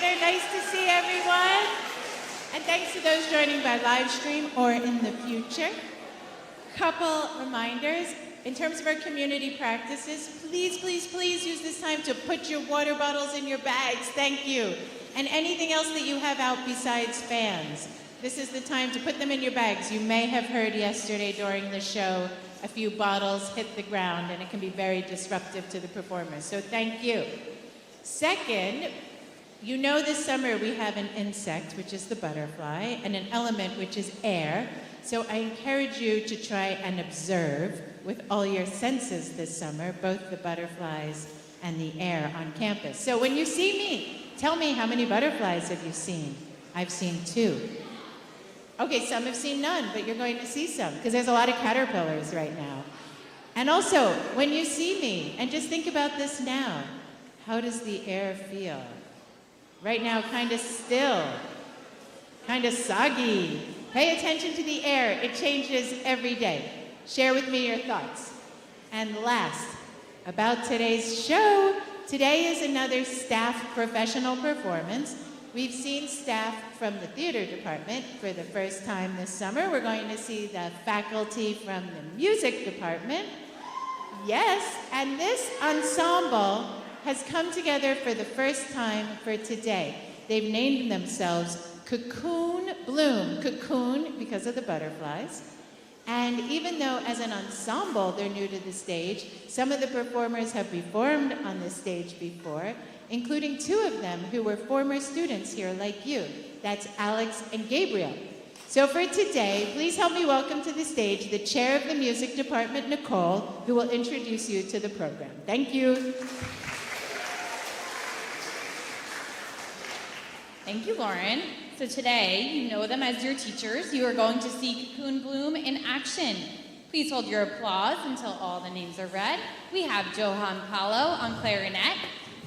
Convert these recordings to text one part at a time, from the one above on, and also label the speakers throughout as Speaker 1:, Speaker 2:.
Speaker 1: dinner. Nice to see everyone. And thanks to those joining by live stream or in the future. Couple reminders. In terms of our community practices, please, please, please use this time to put your water bottles in your bags. Thank you. And anything else that you have out besides fans. This is the time to put them in your bags. You may have heard yesterday during the show a few bottles hit the ground, and it can be very disruptive to the performers. So thank you. Second, you know this summer we have an insect, which is the butterfly, and an element, which is air. So I encourage you to try and observe with all your senses this summer, both the butterflies and the air on campus. So when you see me, tell me, how many butterflies have you seen? I've seen 2. Okay, some have seen none, but you're going to see some, because there's a lot of caterpillars right now. And also, when you see me, and just think about this now, how does the air feel? Right now, kind of still, kind of soggy. Pay attention to the air. It changes every day. Share with me your thoughts. And last, about today's show, today is another staff professional performance. We've seen staff from the theater department for the first time this summer. We're going to see the faculty from the music department. Yes, and this ensemble has come together for the first time for today. They've named themselves Cocoon Bloom. Cocoon because of the butterflies. And even though as an ensemble they're new to the stage, some of the performers have performed on this stage before, including 2 of them who were former students here like you. That's Alex and Gabriel. So for today, please help me welcome to the stage the chair of the music department, Nicole, who will introduce you to the program. Thank you.
Speaker 2: Thank you, Lauren. So today, you know them as your teachers. You are going to see Cocoon Bloom in action. Please hold your applause until all the names are read. We have Johan Paulo on clarinet,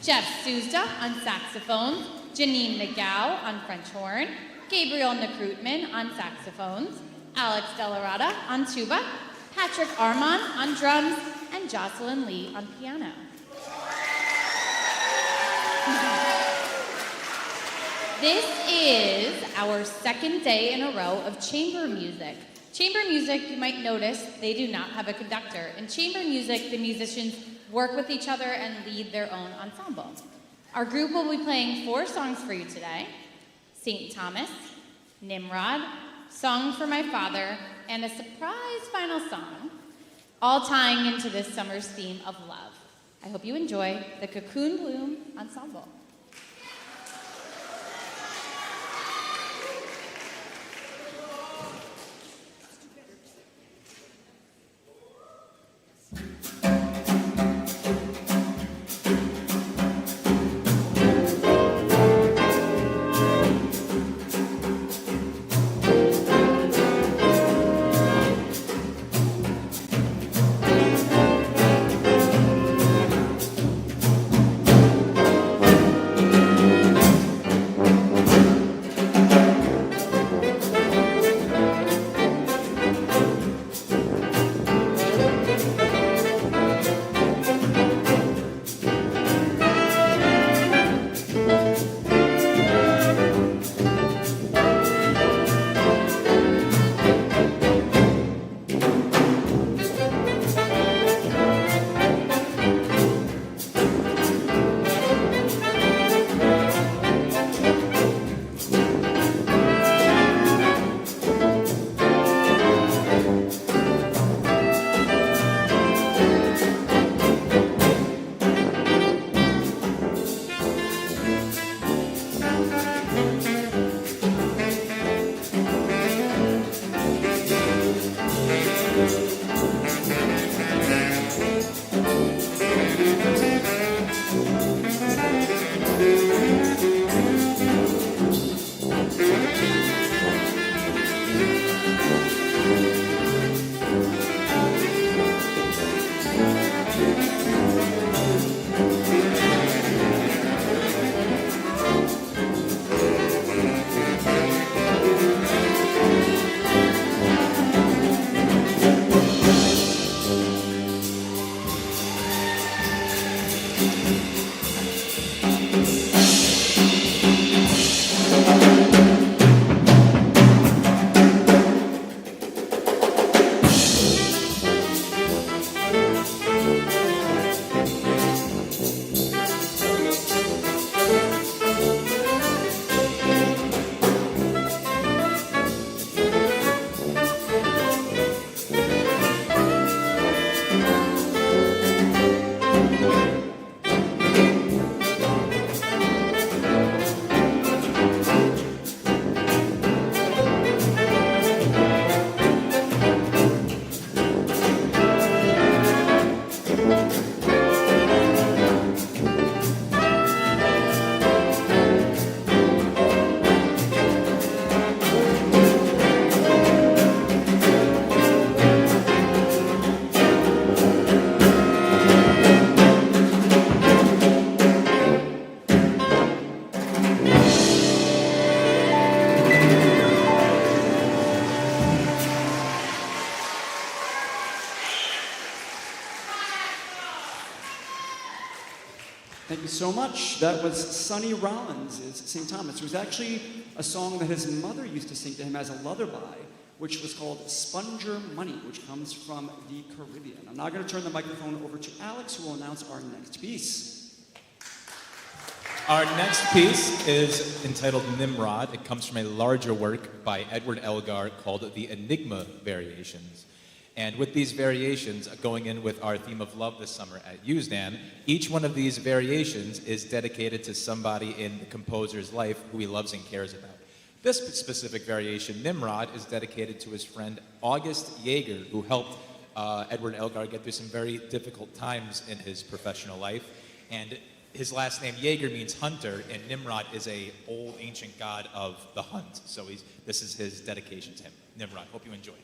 Speaker 2: Jeff Usdan on saxophone, Janine McGow on French horn, Gabriel Nakrutman on saxophones, Alex Delarada on tuba, Patrick Armand on drums, and Jocelyn Lee on piano. This is our second day in a row of chamber music. Chamber music, you might notice, they do not have a conductor. In chamber music, the musicians work with each other and lead their own ensemble. Our group will be playing 4 songs for you today: St. Thomas, Nimrod, Song for My Father, and a surprise final song, all tying into this summer's theme of love. I hope you enjoy the Cocoon Bloom Ensemble.
Speaker 3: Thank you so much. That was Sonny Rollins' St. Thomas. It was actually a song that his mother used to sing to him as a lullaby, which was called Sponger Money, which comes from the Caribbean. I'm now going to turn the microphone over to Alex, who will announce our next piece.
Speaker 4: Our next piece is entitled Nimrod. It comes from a larger work by Edward Elgar called The Enigma Variations. And with these variations, going in with our theme of love this summer at Usdan, each one of these variations is dedicated to somebody in the composer's life who he loves and cares about. This specific variation, Nimrod, is dedicated to his friend August Jaeger, who helped Edward Elgar get through some very difficult times in his professional life. And his last name, Jaeger, means hunter, and Nimrod is a old ancient god of the hunt. So this is his dedication to him. Nimrod, hope you enjoy.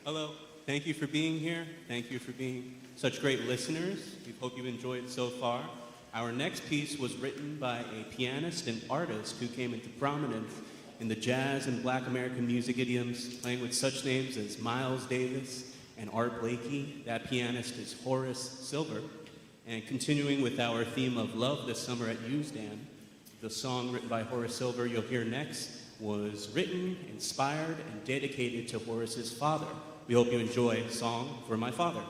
Speaker 5: Hello. Thank you for being here. Thank you for being such great listeners. We hope you enjoyed it so far. Our next piece was written by a pianist and artist who came into prominence in the jazz and Black American music idioms, playing with such names as Miles Davis and Art Blakey. That pianist is Horace Silver. And continuing with our theme of love this summer at Usdan, the song written by Horace Silver you'll hear next was written, inspired, and dedicated to Horace's father. We hope you enjoy Song for My Father.